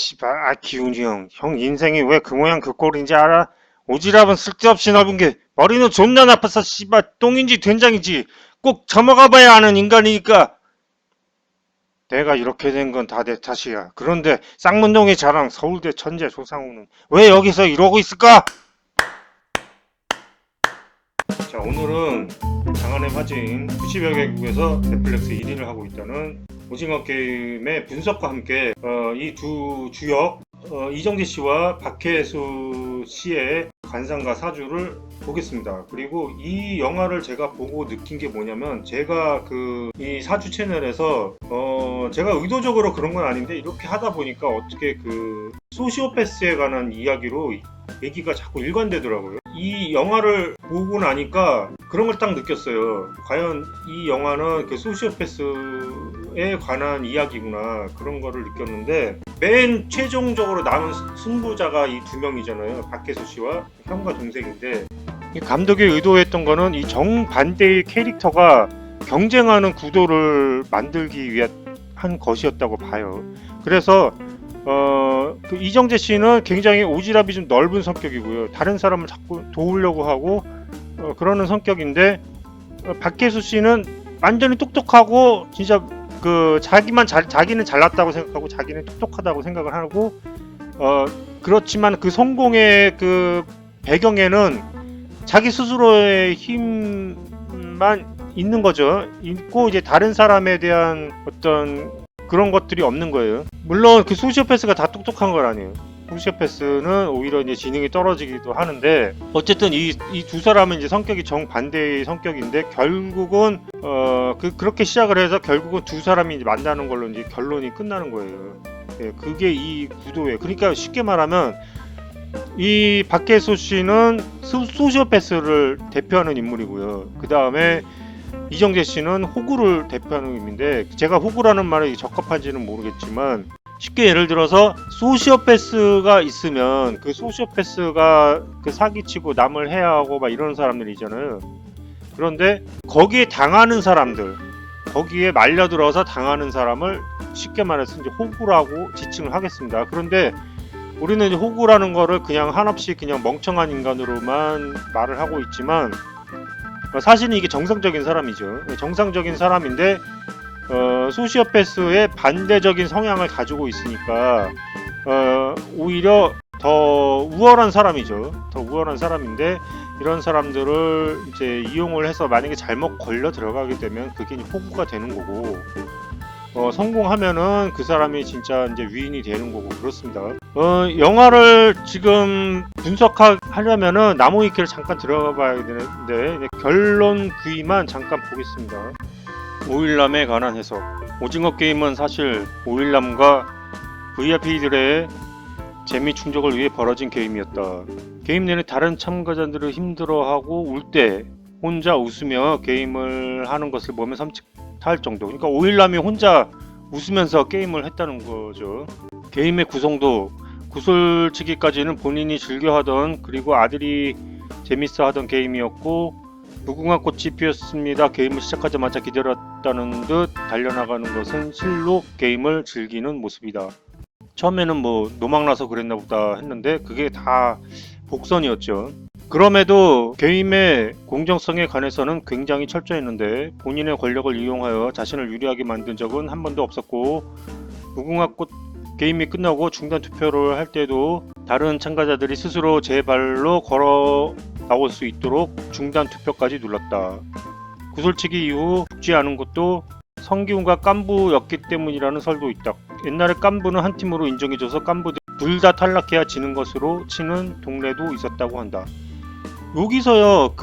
씨발, 기훈이 형. 형 인생이 왜 그 모양 그 꼴인지 알아? 오지랖은 쓸데없이 넓은 게 머리는 존나 나빠서 씨발 똥인지 된장인지 꼭 처먹어 봐야 하는 인간이니까. 내가 이렇게 된 건 다 내 탓이야. 그런데 쌍문동의 자랑 서울대 천재 조상우는 왜 여기서 이러고 있을까? 자, 오늘은 장안의 화제인 90여 개국에서 넷플릭스 1위를 하고 있다는 오징어 게임의 분석과 함께 이 두 주역 이정재 씨와 박혜수 씨의 관상과 사주를 보겠습니다. 그리고 이 영화를 제가 보고 느낀 게 뭐냐면, 제가 이 사주 채널에서 제가 의도적으로 그런 건 아닌데 이렇게 하다 보니까 어떻게 소시오패스에 관한 이야기로 얘기가 자꾸 일관되더라고요. 이 영화를 보고 나니까 그런 걸 딱 느꼈어요. 과연 이 영화는 소시오패스에 관한 이야기구나, 그런 거를 느꼈는데, 맨 최종적으로 남은 승부자가 이 두 명이잖아요. 박혜수 씨와 형과 동생인데, 이 감독이 의도했던 거는 이 정반대의 캐릭터가 경쟁하는 구도를 만들기 위한 것이었다고 봐요. 그래서 이정재 씨는 굉장히 오지랖이 좀 넓은 성격이고요. 다른 사람을 자꾸 도우려고 하고 그러는 성격인데, 박혜수 씨는 완전히 똑똑하고 진짜 자기는 잘났다고 생각하고 자기는 똑똑하다고 생각을 하고, 그렇지만 그 성공의 배경에는 자기 스스로의 힘만 있는 거죠. 있고 이제 다른 사람에 대한 어떤 그런 것들이 없는 거예요. 물론 소시오패스가 다 똑똑한 건 아니에요. 소시오패스는 오히려 이제 지능이 떨어지기도 하는데, 어쨌든 이 두 사람은 이제 성격이 정반대의 성격인데, 결국은 그렇게 시작을 해서 결국은 두 사람이 이제 만나는 걸로 이제 결론이 끝나는 거예요. 예, 그게 이 구도예요. 그러니까 쉽게 말하면 이 박혜수 씨는 소시오패스를 대표하는 인물이고요. 그 다음에 이정재 씨는 호구를 대표하는 인물인데, 제가 호구라는 말이 적합한지는 모르겠지만, 쉽게 예를 들어서 소시오패스가 있으면 그 소시오패스가 사기치고 남을 해하고 막 이런 사람들이 있잖아요. 그런데 거기에 당하는 사람들, 거기에 말려들어서 당하는 사람을 쉽게 말해서 이제 호구라고 지칭을 하겠습니다. 그런데 우리는 이제 호구라는 거를 그냥 한없이 그냥 멍청한 인간으로만 말을 하고 있지만, 사실은 이게 정상적인 사람이죠. 정상적인 사람인데 소시오패스의 반대적인 성향을 가지고 있으니까 오히려 더 우월한 사람이죠. 더 우월한 사람인데, 이런 사람들을 이제 이용을 해서 만약에 잘못 걸려 들어가게 되면 그게 호구가 되는 거고, 성공하면은 그 사람이 진짜 이제 위인이 되는 거고, 그렇습니다. 영화를 지금 분석하려면은 나무위키를 잠깐 들어가 봐야 되는데, 결론 부위만 잠깐 보겠습니다. 오일남에 관한 해석. 오징어 게임은 사실 오일남과 VIP들의 재미 충족을 위해 벌어진 게임이었다. 게임 내내 다른 참가자들을 힘들어하고 울 때 혼자 웃으며 게임을 하는 것을 보면 섬찟할 정도. 그러니까 오일남이 혼자 웃으면서 게임을 했다는 거죠. 게임의 구성도 구슬치기까지는 본인이 즐겨하던, 그리고 아들이 재밌어하던 게임이었고, 무궁화 꽃이 피었습니다. 게임을 시작하자마자 기다렸다는 듯 달려나가는 것은 실로 게임을 즐기는 모습이다. 처음에는 노망나서 그랬나 보다 했는데 그게 다 복선이었죠. 그럼에도 게임의 공정성에 관해서는 굉장히 철저했는데, 본인의 권력을 이용하여 자신을 유리하게 만든 적은 한 번도 없었고, 무궁화 꽃 게임이 끝나고 중단 투표를 할 때도 다른 참가자들이 스스로 제 발로 걸어 나올 수 있도록 중단 투표까지 눌렀다. 구슬치기 이후 죽지 않은 것도 성기훈과 깐부였기 때문이라는 설도 있다. 옛날에 깐부는 한 팀으로 인정해줘서 깐부들 둘 다 탈락해야 지는 것으로 치는 동네도 있었다고 한다. 여기서요,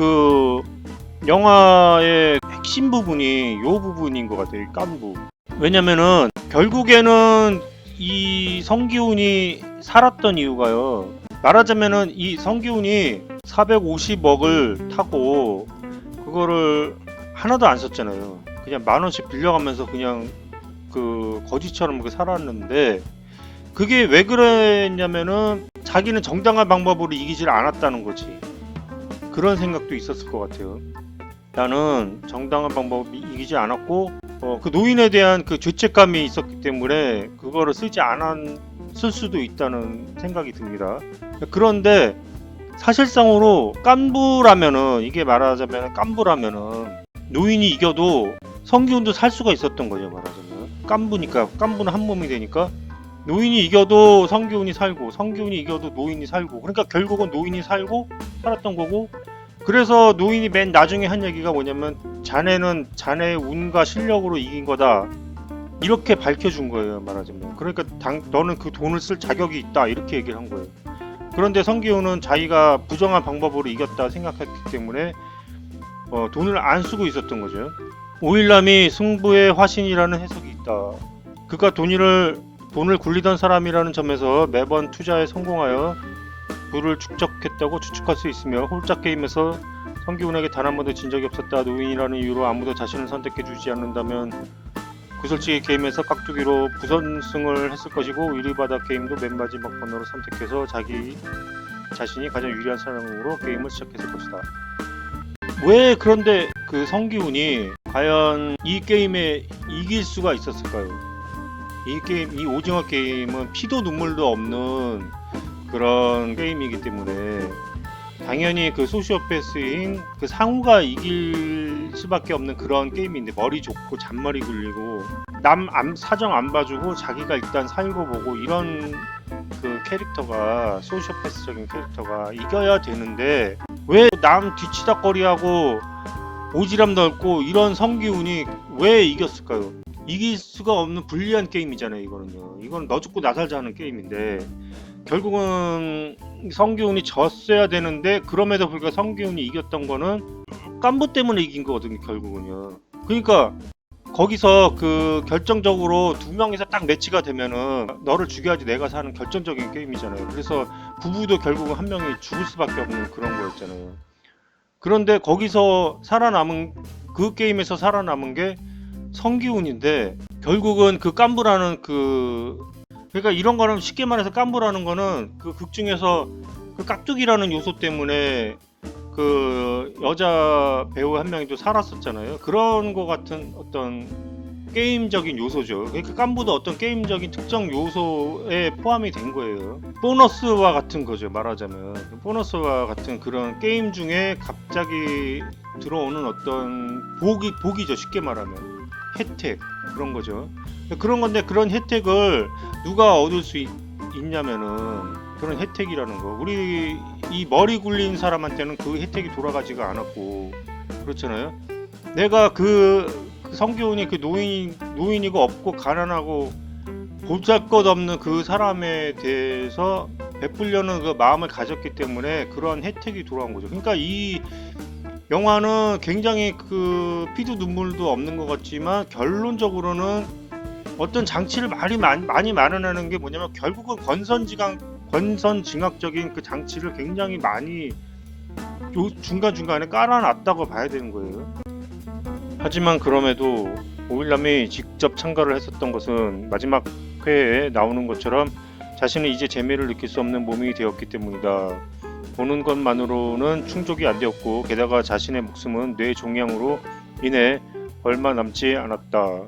영화의 핵심 부분이 요 부분인 것 같아요. 깐부. 왜냐면은 결국에는 이 성기훈이 살았던 이유가요, 말하자면은 이 성기훈이 450억을 타고 그거를 하나도 안 썼잖아요. 그냥 10,000원씩 빌려가면서 그냥 거지처럼 살았는데, 그게 왜 그랬냐면은 자기는 정당한 방법으로 이기질 않았다는 거지. 그런 생각도 있었을 것 같아요. 나는 정당한 방법이 이기지 않았고 그 노인에 대한 그 죄책감이 있었기 때문에 그거를 쓸 수도 있다는 생각이 듭니다. 그런데 사실상으로 깐부라면은 이게 말하자면 깐부라면은 노인이 이겨도 성기훈도 살 수가 있었던 거죠. 말하자면 깐부니까 깐부는 한 몸이 되니까 노인이 이겨도 성기훈이 살고 성기훈이 이겨도 노인이 살고 그러니까 결국은 노인이 살고 살았던 거고 그래서 노인이 맨 나중에 한 얘기가 뭐냐면 자네는 자네의 운과 실력으로 이긴 거다 이렇게 밝혀준 거예요. 말하자면 그러니까 너는 그 돈을 쓸 자격이 있다 이렇게 얘기를 한 거예요. 그런데 성기훈은 자기가 부정한 방법으로 이겼다 생각했기 때문에 돈을 안 쓰고 있었던 거죠. 오일남이 승부의 화신이라는 해석이 있다. 그가 돈을 굴리던 사람이라는 점에서 매번 투자에 성공하여 부를 축적했다고 추측할 수 있으며 홀짝 게임에서 성기훈에게 단 한 번도 진 적이 없었다. 노인이라는 이유로 아무도 자신을 선택해주지 않는다면 구설치기 게임에서 깍두기로 부선승을 했을 것이고 유리바닥 게임도 맨 마지막 번호로 선택해서 자신이 가장 유리한 사람으로 게임을 시작했을 것이다. 왜 그런데 그 성기훈이 과연 이 게임에 이길 수가 있었을까요? 이 오징어 게임은 피도 눈물도 없는 그런 게임이기 때문에 당연히 그 소시오패스인 그 상우가 이길 수밖에 없는 그런 게임인데 머리 좋고 잔머리 굴리고 남 사정 안 봐주고 자기가 일단 살고 보고 이런 그 캐릭터가 소시오패스적인 캐릭터가 이겨야 되는데 왜 남 뒤치다거리하고 오지랖 넓고 이런 성기훈이 왜 이겼을까요? 이길 수가 없는 불리한 게임이잖아요. 이건 너 죽고 나 살자 하는 게임인데 결국은 성기훈이 졌어야 되는데 그럼에도 불구하고 성기훈이 이겼던 거는 깐부 때문에 이긴 거거든요. 결국은요. 그러니까 거기서 그 결정적으로 두 명이서 딱 매치가 되면은 너를 죽여야지 내가 사는 결정적인 게임이잖아요. 그래서 부부도 결국은 한 명이 죽을 수밖에 없는 그런 거였잖아요. 그런데 거기서 그 게임에서 살아남은 게 성기훈인데 결국은 그 깐부라는 그러니까 이런 거는 쉽게 말해서 깐부라는 거는 그 극 중에서 그 깍두기라는 요소 때문에 그 여자 배우 한 명이 또 살았었잖아요. 그런 거 같은 어떤 게임적인 요소죠. 그러니까 깐부도 어떤 게임적인 특정 요소에 포함이 된 거예요. 보너스와 같은 거죠. 말하자면 보너스와 같은 그런 게임 중에 갑자기 들어오는 어떤 복이죠. 쉽게 말하면 혜택 그런 거죠. 그런 건데 그런 혜택을 누가 얻을 수 있냐면은 그런 혜택이라는 거 우리 이 머리 굴린 사람한테는 그 혜택이 돌아가지가 않았고 그렇잖아요. 내가 그 성기훈이 그 노인이고 없고 가난하고 보잘것없는 그 사람에 대해서 베풀려는 그 마음을 가졌기 때문에 그런 혜택이 돌아온 거죠. 그러니까 이 영화는 굉장히 그 피도 눈물도 없는 것 같지만 결론적으로는 어떤 장치를 많이 마련하는 게 뭐냐면 결국은 권선징악적인 그 장치를 굉장히 많이 중간중간에 깔아놨다고 봐야 되는 거예요. 하지만 그럼에도 오일남이 직접 참가를 했었던 것은 마지막 회에 나오는 것처럼 자신은 이제 재미를 느낄 수 없는 몸이 되었기 때문이다. 보는 것만으로는 충족이 안 되었고 게다가 자신의 목숨은 뇌 종양으로 인해 얼마 남지 않았다.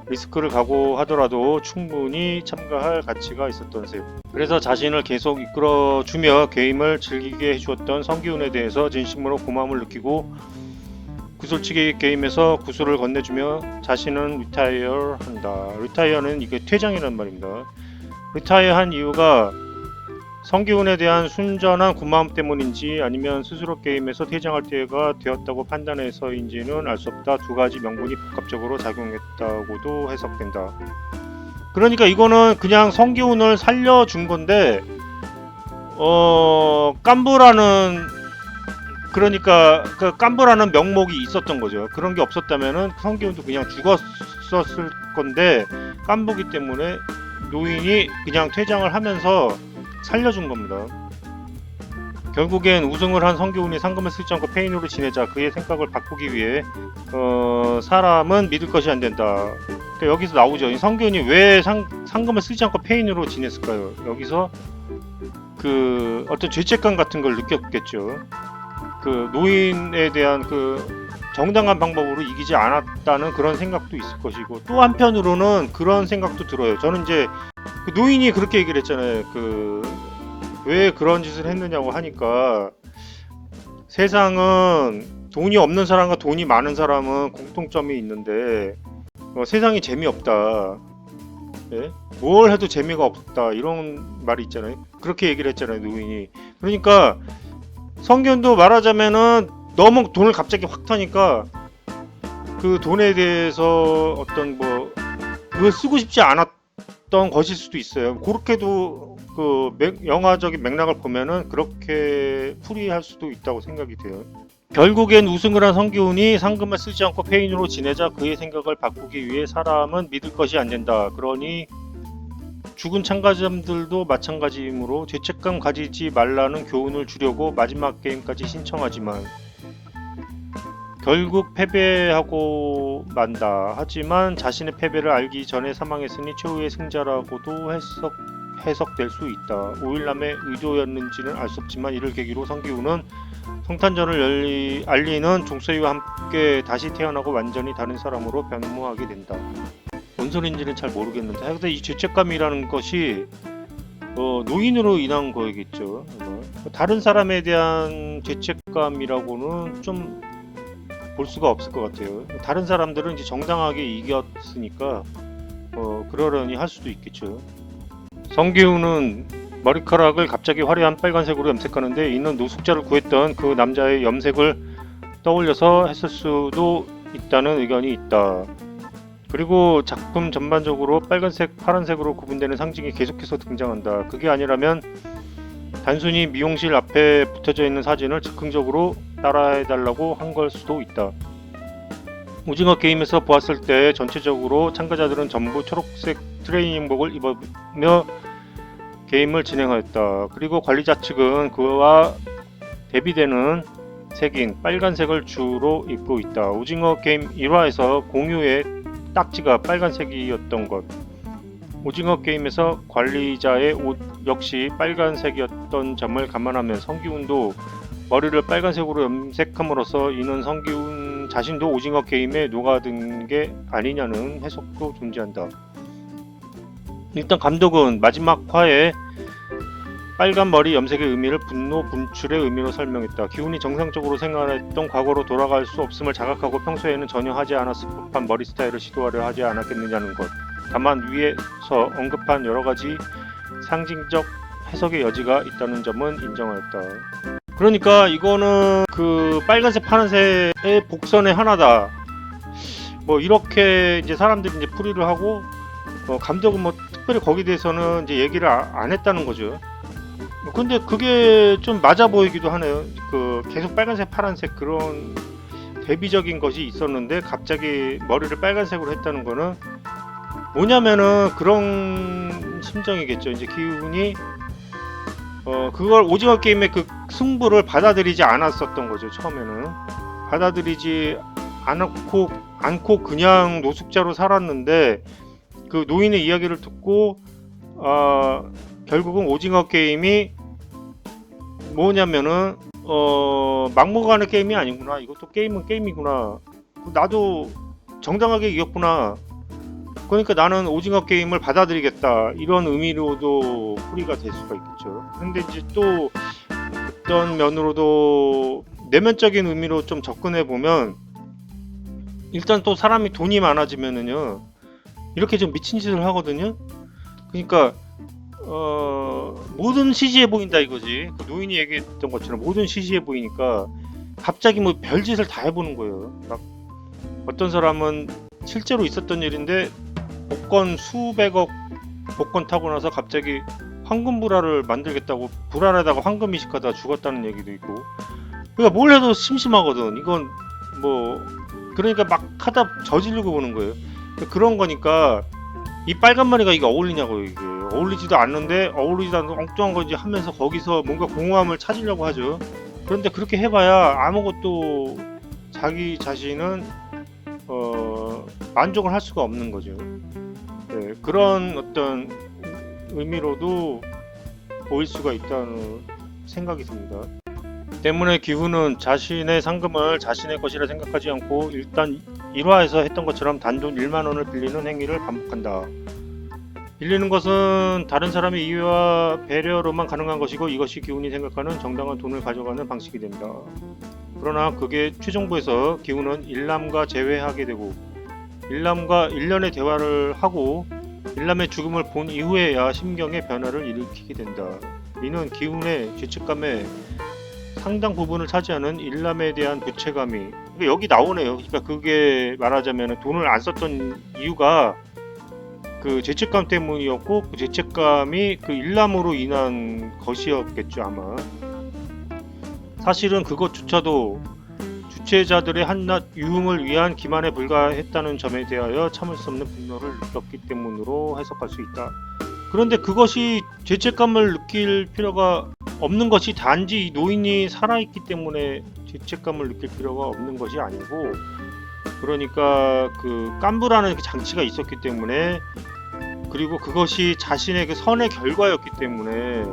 리스크를 각오하더라도 충분히 참가할 가치가 있었던 셈. 그래서 자신을 계속 이끌어주며 게임을 즐기게 해주었던 성기훈에 대해서 진심으로 고마움을 느끼고 구슬치기 게임에서 구슬을 건네주며 자신은 리타이어 한다. 리타이어는 이게 퇴장이란 말입니다. 리타이어 한 이유가 성기훈에 대한 순전한 고마움 때문인지 아니면 스스로 게임에서 퇴장할 때가 되었다고 판단해서인지는 알 수 없다. 두 가지 명분이 복합적으로 작용했다고도 해석된다. 그러니까 이거는 그냥 성기훈을 살려준 건데 깐부라는 그러니까 그 깐부라는 명목이 있었던 거죠. 그런 게 없었다면은 성기훈도 그냥 죽었었을 건데 깐부기 때문에 노인이 그냥 퇴장을 하면서 살려준 겁니다. 결국엔 우승을 한 성기훈이 상금을 쓰지 않고 페인으로 지내자 그의 생각을 바꾸기 위해 사람은 믿을 것이 안 된다. 그러니까 여기서 나오죠. 성기훈이 왜 상금을 쓰지 않고 페인으로 지냈을까요? 여기서 그 어떤 죄책감 같은 걸 느꼈겠죠. 그 노인에 대한 그 정당한 방법으로 이기지 않았다는 그런 생각도 있을 것이고, 또 한편으로는 그런 생각도 들어요. 저는 이제 그 노인이 그렇게 얘기를 했잖아요. 왜 그런 짓을 했느냐고 하니까, 세상은 돈이 없는 사람과 돈이 많은 사람은 공통점이 있는데 세상이 재미없다. 예? 뭘 해도 재미가 없다. 이런 말이 있잖아요. 그렇게 얘기를 했잖아요, 노인이. 그러니까 성견도 말하자면은 너무 돈을 갑자기 확 터니까 그 돈에 대해서 어떤 그걸 쓰고 싶지 않았던 것일 수도 있어요. 그렇게도 영화적인 맥락을 보면은 그렇게 풀이할 수도 있다고 생각이 돼요. 결국엔 우승을 한 성기훈이 상금을 쓰지 않고 페인으로 지내자 그의 생각을 바꾸기 위해 사람은 믿을 것이 안 된다. 그러니 죽은 참가자들도 마찬가지이므로 죄책감 가지지 말라는 교훈을 주려고 마지막 게임까지 신청하지만 결국 패배하고 만다. 하지만 자신의 패배를 알기 전에 사망했으니 최후의 승자라고도 해석될 수 있다. 5일남의 의도였는지는 알 수 없지만 이를 계기로 성기훈은 성탄절을 알리는 종소리와 함께 다시 태어나고 완전히 다른 사람으로 변모하게 된다. 뭔 소린지는 잘 모르겠는데 하여튼 이 죄책감이라는 것이 노인으로 인한 거겠죠. 다른 사람에 대한 죄책감이라고는 좀 볼 수가 없을 것 같아요. 다른 사람들은 이제 정당하게 이겼으니까 그러려니 할 수도 있겠죠. 성기훈은 머리카락을 갑자기 화려한 빨간색으로 염색하는데 이는 노숙자를 구했던 그 남자의 염색을 떠올려서 했을 수도 있다는 의견이 있다. 그리고 작품 전반적으로 빨간색, 파란색으로 구분되는 상징이 계속해서 등장한다. 그게 아니라면 단순히 미용실 앞에 붙여져 있는 사진을 즉흥적으로 따라해달라고 한 걸 수도 있다. 오징어 게임에서 보았을 때 전체적으로 참가자들은 전부 초록색 트레이닝복을 입으며 게임을 진행하였다. 그리고 관리자 측은 그와 대비되는 색인 빨간색을 주로 입고 있다. 오징어 게임 1화에서 공유의 딱지가 빨간색이었던 것. 오징어 게임에서 관리자의 옷 역시 빨간색이었던 점을 감안하면 성기훈도 머리를 빨간색으로 염색함으로써 이는 성기훈 자신도 오징어 게임에 녹아든 게 아니냐는 해석도 존재한다. 일단 감독은 마지막 화에 빨간 머리 염색의 의미를 분노 분출의 의미로 설명했다. 기훈이 정상적으로 생활했던 과거로 돌아갈 수 없음을 자각하고 평소에는 전혀 하지 않았을 법한 머리 스타일을 시도하려 하지 않았겠느냐는 것. 다만 위에서 언급한 여러가지 상징적 해석의 여지가 있다는 점은 인정하였다. 그러니까 이거는 그 빨간색 파란색의 복선의 하나다. 이렇게 이제 사람들이 이제 풀이를 하고 감독은 특별히 거기에 대해서는 이제 얘기를 안 했다는 거죠. 근데 그게 좀 맞아 보이기도 하네요. 계속 빨간색 파란색 그런 대비적인 것이 있었는데 갑자기 머리를 빨간색으로 했다는 거는 뭐냐면은 그런 심정이겠죠. 이제 기훈이 그걸 오징어 게임의 그 승부를 받아들이지 않았었던 거죠. 처음에는 받아들이지 않고 그냥 노숙자로 살았는데 그 노인의 이야기를 듣고 결국은 오징어 게임이 뭐냐면은 막무가내 게임이 아니구나. 이것도 게임은 게임이구나. 나도 정당하게 이겼구나. 그러니까 나는 오징어 게임을 받아들이겠다. 이런 의미로도 풀이가 될 수가 있겠죠. 근데 이제 또 어떤 면으로도 내면적인 의미로 좀 접근해 보면 일단 또 사람이 돈이 많아지면은요 이렇게 좀 미친 짓을 하거든요. 그러니까 모든 시시해 보인다 이거지. 그 노인이 얘기했던 것처럼 모든 시시해 보이니까 갑자기 별짓을 다 해보는 거예요. 막 어떤 사람은 실제로 있었던 일인데 복권 수백억 복권 타고 나서 갑자기 황금 불화를 만들겠다고 불안하다가 황금 이식하다 죽었다는 얘기도 있고. 그러니까 뭘 해도 심심하거든. 이건 그러니까 막 하다 저지르고 보는 거예요. 그런 거니까 이 빨간 머리가 이게 어울리냐고요. 이게 어울리지도 않는데 어울리지도 않는 엉뚱한 거 이제 하면서 거기서 뭔가 공허함을 찾으려고 하죠. 그런데 그렇게 해봐야 아무것도 자기 자신은 만족을 할 수가 없는 거죠. 네, 그런 어떤 의미로도 보일 수가 있다는 생각이 듭니다. 때문에 기훈은 자신의 상금을 자신의 것이라 생각하지 않고 일단 1화에서 했던 것처럼 단돈 1만 원을 빌리는 행위를 반복한다. 빌리는 것은 다른 사람의 이해와 배려로만 가능한 것이고 이것이 기훈이 생각하는 정당한 돈을 가져가는 방식이 된다. 그러나 그게 최종부에서 기훈은 일남과 재회하게 되고 일남과 1년의 대화를 하고 일남의 죽음을 본 이후에야 심경의 변화를 일으키게 된다. 이는 기훈의 죄책감에 상당 부분을 차지하는 일남에 대한 부채감이 여기 나오네요. 그러니까 그게 말하자면 돈을 안 썼던 이유가 그 죄책감 때문이었고 그 죄책감이 그 일남으로 인한 것이었겠죠 아마. 사실은 그것조차도 주체자들의 한낱 유흥을 위한 기만에 불과했다는 점에 대하여 참을 수 없는 분노를 느꼈기 때문으로 해석할 수 있다. 그런데 그것이 죄책감을 느낄 필요가 없는 것이 단지 노인이 살아있기 때문에 죄책감을 느낄 필요가 없는 것이 아니고, 그러니까 그 깐부라는 그 장치가 있었기 때문에, 그리고 그것이 자신의 그 선의 결과였기 때문에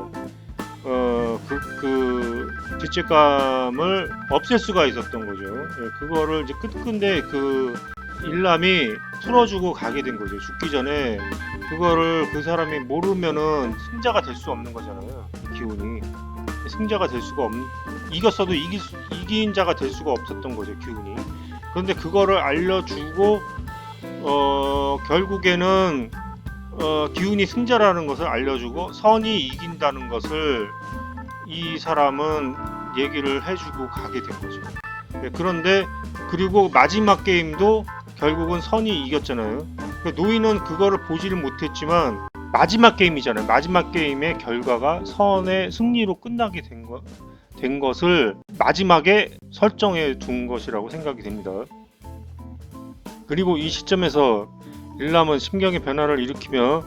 그 죄책감을 없앨 수가 있었던 거죠. 예, 그거를 이제 끝끝내 그 일남이 풀어주고 가게 된 거죠. 죽기 전에 그거를 그 사람이 모르면은 승자가 될 수 없는 거잖아요. 이 기운이 승자가 될 수가 이겼어도 이긴 자가 될 수가 없었던 거죠. 기운이. 그런데 그거를 알려주고 결국에는 기운이 승자라는 것을 알려주고 선이 이긴다는 것을 이 사람은 얘기를 해주고 가게 된 거죠. 네, 그런데 그리고 마지막 게임도 결국은 선이 이겼잖아요. 그러니까 노인은 그거를 보지를 못했지만 마지막 게임이잖아요. 마지막 게임의 결과가 선의 승리로 끝나게 된 것을 마지막에 설정해 둔 것이라고 생각이 됩니다. 그리고 이 시점에서 일남은 심경의 변화를 일으키며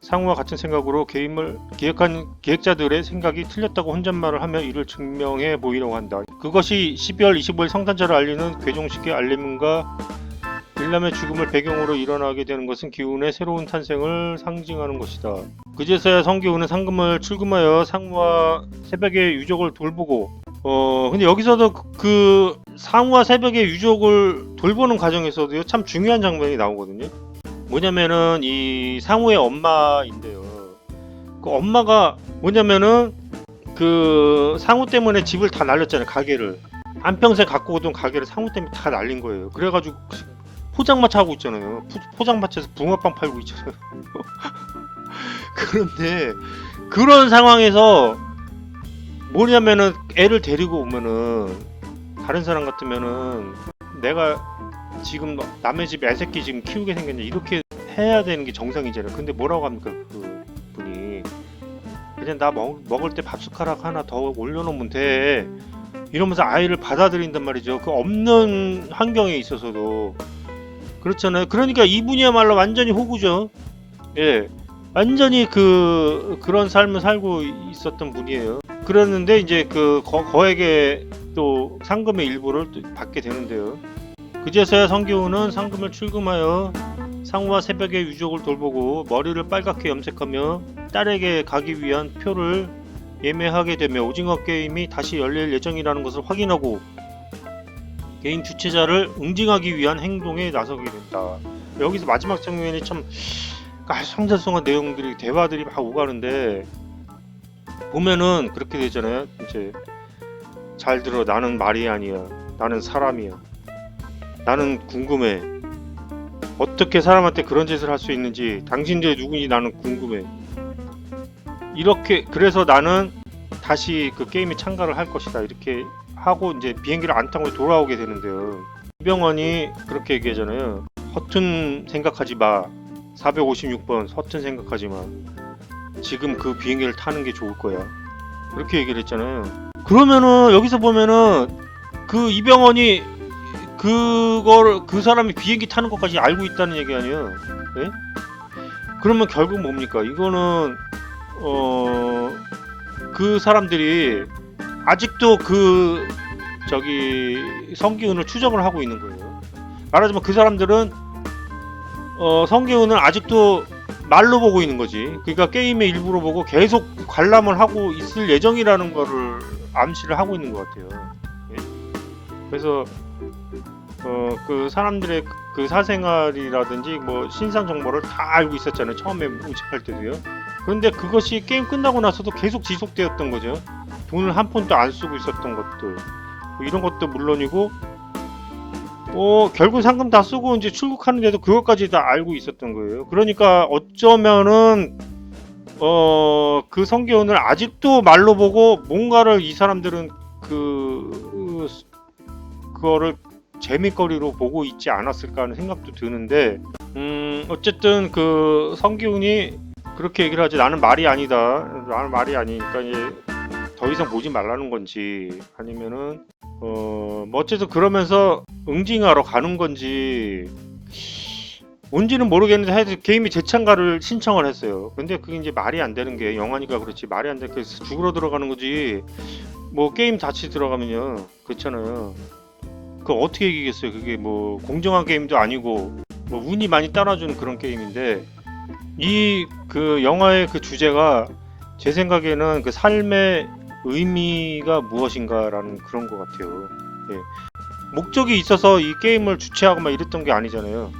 상우와 같은 생각으로 게임을 기획한 기획자들의 생각이 틀렸다고 혼잣말을 하며 이를 증명해 보이려고 한다. 그것이 12월 25일 성탄절을 알리는 괴종식의 알림과 일남의 죽음을 배경으로 일어나게 되는 것은 기운의 새로운 탄생을 상징하는 것이다. 그제서야 성기훈은 상금을 출금하여 상우와 새벽의 유족을 돌보고 근데 여기서도 그 상우와 새벽의 유족을 돌보는 과정에서도 참 중요한 장면이 나오거든요. 뭐냐면은 이 상우의 엄마인데요. 그 엄마가 뭐냐면은 그 상우 때문에 집을 다 날렸잖아요. 가게를 한평생 갖고 오던 가게를 상우 때문에 다 날린 거예요. 그래가지고 포장마차 하고 있잖아요. 포장마차에서 붕어빵 팔고 있잖아요. 그런데 그런 상황에서 뭐냐면은 애를 데리고 오면은 다른 사람 같으면은 내가 지금 남의 집 애새끼 지금 키우게 생겼냐 이렇게 해야 되는 게 정상이잖아요. 근데 뭐라고 합니까 그 분이 그냥 나 먹을 때 밥숟가락 하나 더 올려놓으면 돼 이러면서 아이를 받아들인단 말이죠. 그 없는 환경에 있어서도 그렇잖아요. 그러니까 이분이야말로 완전히 호구죠. 예, 완전히 그런 삶을 살고 있었던 분이에요. 그랬는데 이제 그 거액의 또 상금의 일부를 또 받게 되는데요. 그제서야 성기훈은 상금을 출금하여 상우와 새벽의 유족을 돌보고 머리를 빨갛게 염색하며 딸에게 가기 위한 표를 예매하게 되며 오징어 게임이 다시 열릴 예정이라는 것을 확인하고 게임 주최자를 응징하기 위한 행동에 나서게 된다. 여기서 마지막 장면이 참 성장성한 내용들이 대화들이 막 오가는데 보면은 그렇게 되잖아요. 이제 잘 들어 나는 말이 아니야. 나는 사람이야. 나는 궁금해. 어떻게 사람한테 그런 짓을 할 수 있는지 당신들이 누구인지 나는 궁금해. 이렇게 그래서 나는 다시 그 게임에 참가를 할 것이다. 이렇게 하고 이제 비행기를 안 타고 돌아오게 되는데요. 이병헌이 그렇게 얘기하잖아요. 허튼 생각하지 마. 456번 허튼 생각하지 마. 지금 그 비행기를 타는 게 좋을 거야. 그렇게 얘기를 했잖아요. 그러면은 여기서 보면은 그 이병헌이 그 사람이 비행기 타는 것까지 알고 있다는 얘기 아니에요. 네? 그러면 결국 뭡니까? 이거는 그 사람들이 아직도 성기훈을 추적을 하고 있는 거예요. 말하자면 그 사람들은 성기훈을 아직도 말로 보고 있는 거지. 그러니까 게임의 일부로 보고 계속 관람을 하고 있을 예정이라는 거를 암시를 하고 있는 것 같아요. 예? 그래서 그 사람들의 그 사생활이라든지 뭐 신상 정보를 다 알고 있었잖아요. 처음에 모집할 때도요. 그런데 그것이 게임 끝나고 나서도 계속 지속되었던 거죠. 돈을 한 푼도 안 쓰고 있었던 것들, 뭐 이런 것도 물론이고, 결국 상금 다 쓰고 이제 출국하는데도 그것까지 다 알고 있었던 거예요. 그러니까 어쩌면은 그 성기훈을 아직도 말로 보고 뭔가를 이 사람들은 그거를 재미거리로 보고 있지 않았을까 하는 생각도 드는데, 어쨌든 그 성기훈이 그렇게 얘기를 하지. 나는 말이 아니다. 나는 말이 아니니까 이제 더 이상 보지 말라는 건지, 아니면은 뭐 어쨌든 그러면서 응징하러 가는 건지 뭔지는 모르겠는데 하여튼 게임이 재참가를 신청을 했어요. 근데 그게 이제 말이 안 되는 게, 영화니까 그렇지 말이 안 돼. 그래서 죽으러 들어가는 거지. 뭐 게임 자체 들어가면요, 그렇잖아요. 그 어떻게 이기겠어요? 그게 뭐 공정한 게임도 아니고 뭐 운이 많이 따라주는 그런 게임인데, 이 그 영화의 그 주제가 제 생각에는 그 삶의 의미가 무엇인가라는 그런 것 같아요. 예. 목적이 있어서 이 게임을 주최하고 막 이랬던 게 아니잖아요.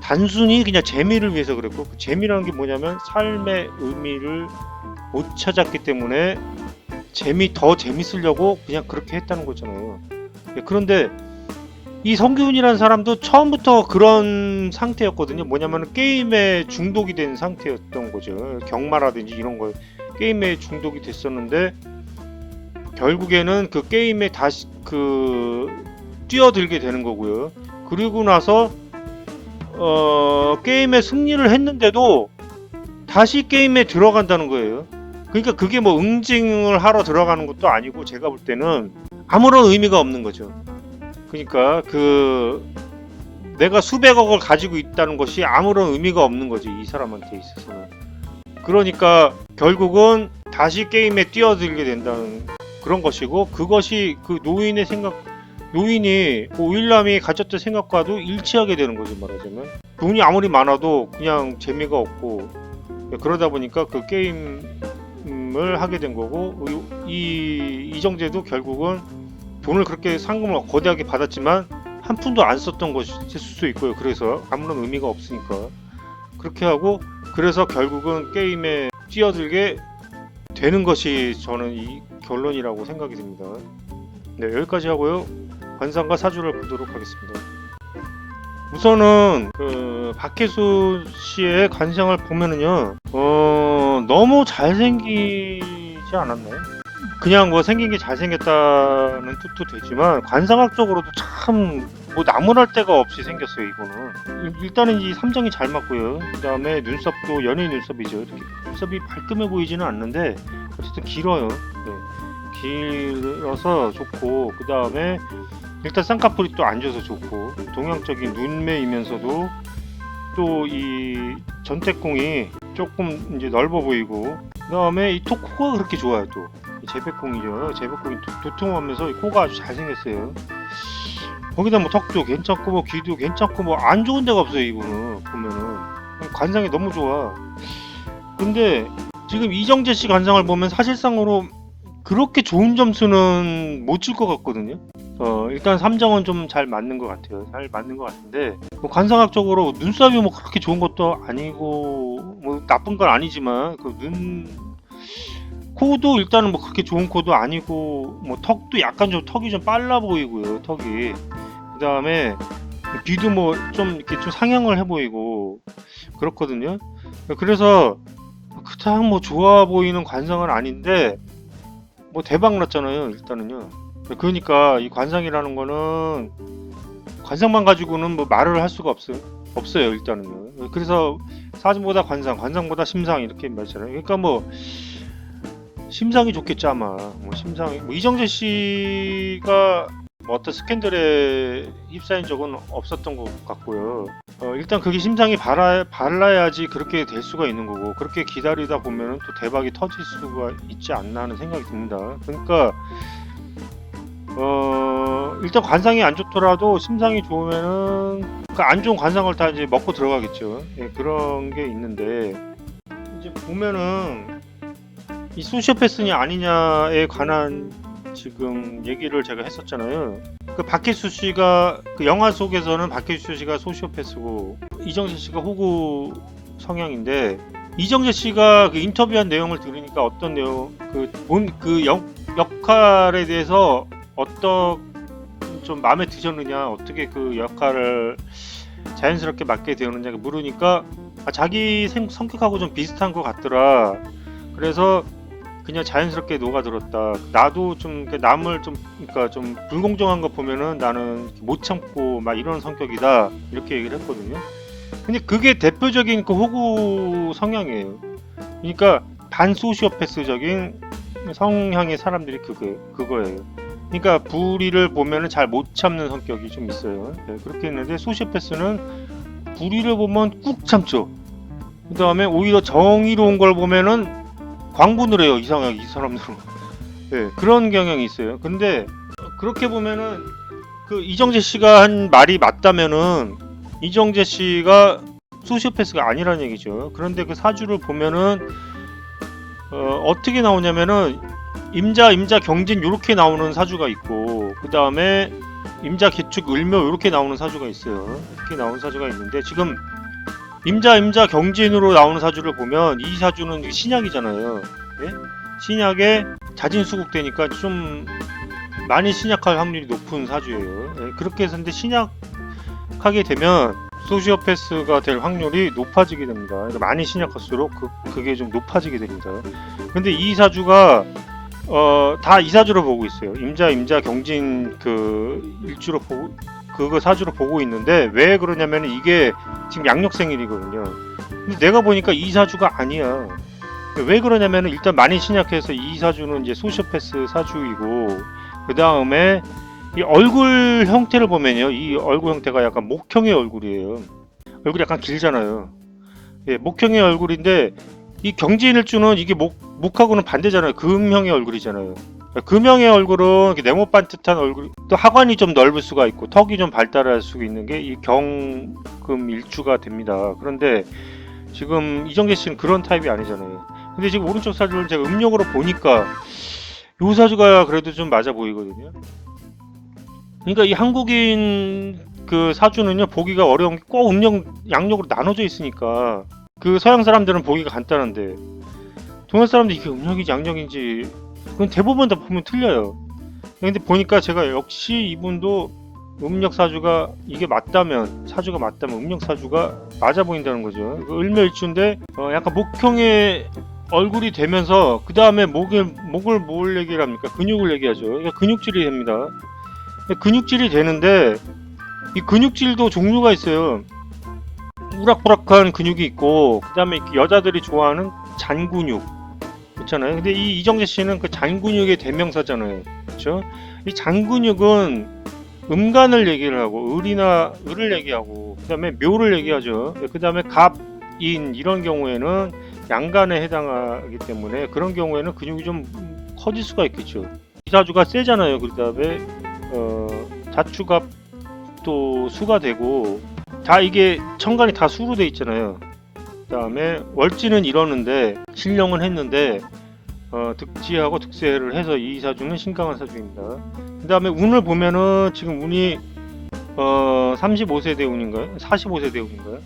단순히 그냥 재미를 위해서 그랬고, 그 재미라는 게 뭐냐면 삶의 의미를 못 찾았기 때문에 더 재밌으려고 그냥 그렇게 했다는 거잖아요. 예, 그런데 이 성기훈이라는 사람도 처음부터 그런 상태였거든요. 뭐냐면 게임에 중독이 된 상태였던 거죠. 경마라든지 이런 거 게임에 중독이 됐었는데, 결국에는 그 게임에 다시 뛰어들게 되는 거고요. 그리고 나서 게임에 승리를 했는데도 다시 게임에 들어간다는 거예요. 그러니까 그게 뭐 응징을 하러 들어가는 것도 아니고, 제가 볼 때는 아무런 의미가 없는 거죠. 그러니까 내가 수백억을 가지고 있다는 것이 아무런 의미가 없는 거지, 이 사람한테 있어서는. 그러니까 결국은 다시 게임에 뛰어들게 된다는 그런 것이고, 그것이 그 노인의 생각, 노인이 오일남이 가졌던 생각과도 일치하게 되는 거죠. 말하자면 돈이 아무리 많아도 그냥 재미가 없고, 그러다 보니까 그 게임을 하게 된 거고, 이정재도 결국은 돈을 그렇게 상금을 거대하게 받았지만 한 푼도 안 썼던 것일 수도 있고요. 그래서 아무런 의미가 없으니까 그렇게 하고, 그래서 결국은 게임에 뛰어들게 되는 것이 저는 이 결론이라고 생각이 듭니다. 네, 여기까지 하고요. 관상과 사주를 보도록 하겠습니다. 우선은 박혜수 씨의 관상을 보면은요, 너무 잘생기지 않았나요? 그냥 뭐 생긴 게 잘생겼다는 뜻도 되지만, 관상학적으로도 참 뭐 나무랄 데가 없이 생겼어요. 이거는 일단은 이 삼정이 잘 맞고요. 그 다음에 눈썹도 연예인 눈썹이죠. 이렇게 눈썹이 발금해 보이지는 않는데 어쨌든 길어요. 네. 길어서 좋고, 그 다음에 일단 쌍꺼풀이 또 앉아서 좋고, 동양적인 눈매이면서도 또 이 전태궁이 조금 이제 넓어 보이고, 그 다음에 이 코가 그렇게 좋아요. 또 제백궁이죠. 제백궁이 도톰하면서 이 코가 아주 잘생겼어요. 거기다 뭐 턱도 괜찮고 뭐 귀도 괜찮고 뭐 안 좋은 데가 없어요. 이분은 보면은 관상이 너무 좋아. 근데 지금 이정재 씨 관상을 보면 사실상으로 그렇게 좋은 점수는 못 줄 것 같거든요. 일단 삼정은 좀 잘 맞는 것 같아요. 잘 맞는 것 같은데, 뭐 관상학적으로 눈썹이 뭐 그렇게 좋은 것도 아니고 뭐 나쁜 건 아니지만, 코도 일단은 뭐 그렇게 좋은 코도 아니고, 뭐 턱도 약간 좀 턱이 좀 빨라 보이고요. 턱이. 그 다음에 귀도 뭐 좀 이렇게 좀 상향을 해 보이고 그렇거든요. 그래서 그닥 뭐 좋아 보이는 관상은 아닌데 뭐 대박 났잖아요. 일단은요. 그러니까 이 관상이라는 거는 관상만 가지고는 뭐 말을 할 수가 없어요. 일단은요. 그래서 사진보다 관상, 관상보다 심상 이렇게 말잖아요. 그러니까 뭐 심상이 좋겠죠 아마. 뭐 심상이 뭐 이정재 씨가 뭐 어떤 스캔들에 휩싸인 적은 없었던 것 같고요. 일단 그게 심상이 발라야지 그렇게 될 수가 있는 거고, 그렇게 기다리다 보면은 또 대박이 터질 수가 있지 않나 하는 생각이 듭니다. 그러니까 일단 관상이 안 좋더라도 심상이 좋으면은 그 안 좋은 관상을 다 이제 먹고 들어가겠죠. 예, 그런 게 있는데, 이제 보면은 이 소시오패스냐 아니냐에 관한 지금 얘기를 제가 했었잖아요. 그 박혜수 씨가 그 영화 속에서는 박혜수 씨가 소시오패스고 이정재 씨가 호구 성향인데, 이정재 씨가 그 인터뷰한 내용을 들으니까 어떤 내용, 역할에 대해서 어떤 좀 마음에 드셨느냐, 어떻게 그 역할을 자연스럽게 맡게 되었느냐 물으니까 자기 성격하고 좀 비슷한 것 같더라. 그래서 그냥 자연스럽게 녹아들었다. 나도 좀 남을 그러니까 좀 불공정한 거 보면은 나는 못 참고 막 이런 성격이다, 이렇게 얘기를 했거든요. 근데 그게 대표적인 그 호구 성향이에요. 그러니까 반소시오패스적인 성향의 사람들이 그거예요. 그러니까 불의를 보면은 잘 못 참는 성격이 좀 있어요. 네, 그렇게 했는데 소시오패스는 불의를 보면 꾹 참죠. 그 다음에 오히려 정의로운 걸 보면은 광분을 해요. 이상하게 이 사람들은. 네, 그런 경향이 있어요. 근데 그렇게 보면은 그 이정재 씨가 한 말이 맞다면은 이정재 씨가 소시오패스가 아니라는 얘기죠. 그런데 그 사주를 보면은 어떻게 나오냐면은 임자 경진 요렇게 나오는 사주가 있고, 그 다음에 임자 개축 을묘 요렇게 나오는 사주가 있어요. 이렇게 나오는 사주가 있는데, 지금 임자 경진으로 나오는 사주를 보면 이 사주는 신약이잖아요. 예? 신약에 자진수국되니까 좀 많이 신약할 확률이 높은 사주예요. 예? 그렇게 해서 근데 신약하게 되면 소시오패스가 될 확률이 높아지게 됩니다. 그러니까 많이 신약할수록 그게 좀 높아지게 됩니다. 근데 이 사주가 다 이 사주로 보고 있어요. 임자 경진 그 일주로 보고, 그거 사주로 보고 있는데, 왜 그러냐면 이게 지금 양력생일이거든요. 근데 내가 보니까 이 사주가 아니야. 왜 그러냐면 일단 많이 신약해서 이 사주는 이제 소시오패스 사주이고, 그 다음에 이 얼굴 형태를 보면요, 이 얼굴 형태가 약간 목형의 얼굴이에요. 얼굴이 약간 길잖아요. 예, 목형의 얼굴인데 이 경진일주는 이게 목하고는 반대잖아요. 금형의 얼굴이잖아요. 금형의 얼굴은 네모 반듯한 얼굴, 또 하관이 좀 넓을 수가 있고 턱이 좀 발달할 수 있는 게 이 경금일주가 됩니다. 그런데 지금 이정재 씨는 그런 타입이 아니잖아요. 근데 지금 오른쪽 사주를 제가 음력으로 보니까 요 사주가 그래도 좀 맞아 보이거든요. 그러니까 이 한국인 그 사주는요, 보기가 어려운 게 꼭 음력 양력으로 나눠져 있으니까 그 서양 사람들은 보기가 간단한데 동양 사람들 이게 음력인지 양력인지 그건 대부분 다 보면 틀려요. 근데 보니까 제가 역시 이분도 음력 사주가 이게 맞다면, 사주가 맞다면 음력 사주가 맞아 보인다는 거죠. 을묘일주인데 약간 목형의 얼굴이 되면서 그 다음에 목을 뭘 얘기를 합니까? 근육을 얘기하죠. 그러니까 근육질이 됩니다. 근육질이 되는데 이 근육질도 종류가 있어요. 우락부락한 근육이 있고, 그 다음에 여자들이 좋아하는 잔근육 있잖아요. 근데 이 이정재 씨는 그 잔근육의 대명사잖아요. 그렇죠? 이 잔근육은 음간을 얘기를 하고 을을 얘기하고, 그 다음에 묘를 얘기하죠. 그 다음에 갑인 이런 경우에는 양간에 해당하기 때문에 그런 경우에는 근육이 좀 커질 수가 있겠죠. 이 사주가 세잖아요. 그 다음에 자축갑 또 수가 되고, 다 이게 천간이 다 수로 돼 있잖아요. 그 다음에 월지는 이러는데 신령은 했는데 득지하고 득세를 해서 이 사주는 신강한 사주입니다. 그 다음에 운을 보면은 지금 운이 35세대 운인가요? 45세대 운인가요?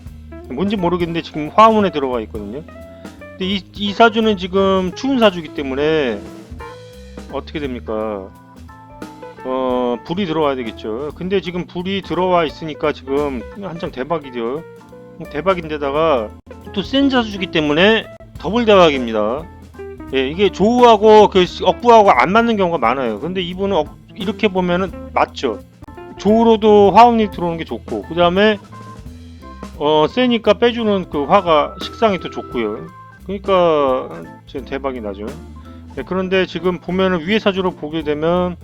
뭔지 모르겠는데 지금 화운에 들어가 있거든요. 근데 이 사주는 지금 추운 사주이기 때문에 어떻게 됩니까? 불이 들어와야 되겠죠. 근데 지금 불이 들어와 있으니까 지금 한창 대박이죠. 대박인데다가 또 센 사주이기 때문에 더블 대박입니다. 예, 이게 조우하고 그 억부하고 안 맞는 경우가 많아요. 근데 이분은 이렇게 보면은 맞죠. 조우로도 화운이 들어오는 게 좋고, 그 다음에 세니까 빼주는 그 화가 식상이 또 좋고요. 그러니까 지금 대박이 나죠. 예, 그런데 지금 보면은 위에 사주로 보게 되면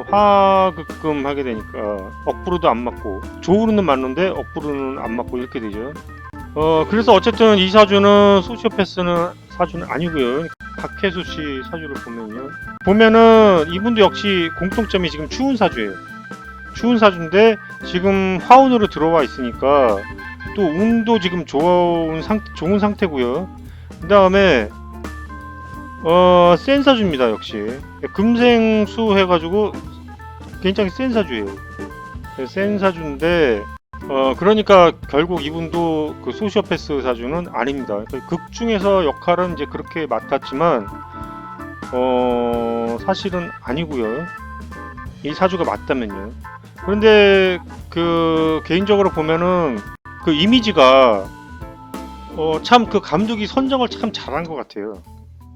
화극금 하게 되니까 억부로도 안 맞고, 조우로는 맞는데 억부로는 안 맞고 이렇게 되죠. 그래서 어쨌든 이 사주는 소시오패스는 사주는 아니고요. 박혜수 씨 사주를 보면은 이분도 역시 공통점이 지금 추운 사주예요. 추운 사주인데 지금 화운으로 들어와 있으니까 또 운도 지금 좋은 상태고요. 그 다음에 센 사주입니다. 역시 금생수 해가지고 굉장히 센 사주예요. 센 사주인데 그러니까 결국 이분도 그 소시오패스 사주는 아닙니다. 극 중에서 역할은 이제 그렇게 맡았지만 사실은 아니고요. 이 사주가 맞다면요. 그런데 그 개인적으로 보면은 그 이미지가 참 그 감독이 선정을 참 잘한 것 같아요.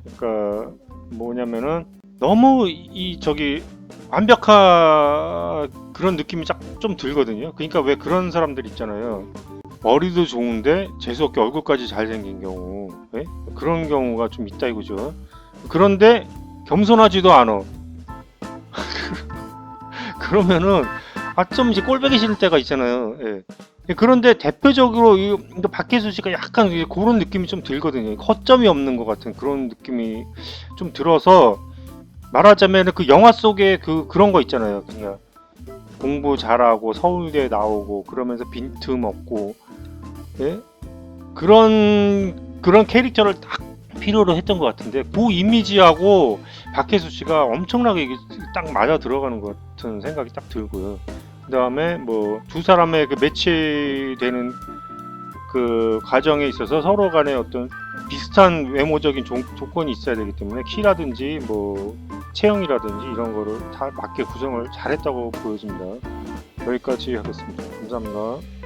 그러니까 뭐냐면은 너무 이 저기 완벽한 그런 느낌이 좀 들거든요. 그러니까 왜 그런 사람들 있잖아요. 머리도 좋은데 재수없게 얼굴까지 잘생긴 경우, 예? 그런 경우가 좀 있다 이거죠. 그런데 겸손하지도 않아. 그러면은 좀 이제 꼴보기 싫을 때가 있잖아요. 예. 그런데 대표적으로 이 박혜수 씨가 약간 그런 느낌이 좀 들거든요. 허점이 없는 것 같은 그런 느낌이 좀 들어서 말하자면 그 영화 속에 그런 거 있잖아요. 그냥 공부 잘하고 서울대 나오고 그러면서 빈틈 없고, 예? 그런 캐릭터를 딱 필요로 했던 것 같은데 그 이미지하고 박혜수 씨가 엄청나게 이게 딱 맞아 들어가는 것 같은 생각이 딱 들고요. 그 다음에 뭐 두 사람의 그 매치되는 그 과정에 있어서 서로 간에 어떤 비슷한 외모적인 조건이 있어야 되기 때문에 키라든지 뭐 체형이라든지 이런 거를 다 맞게 구성을 잘했다고 보여집니다. 여기까지 하겠습니다. 감사합니다.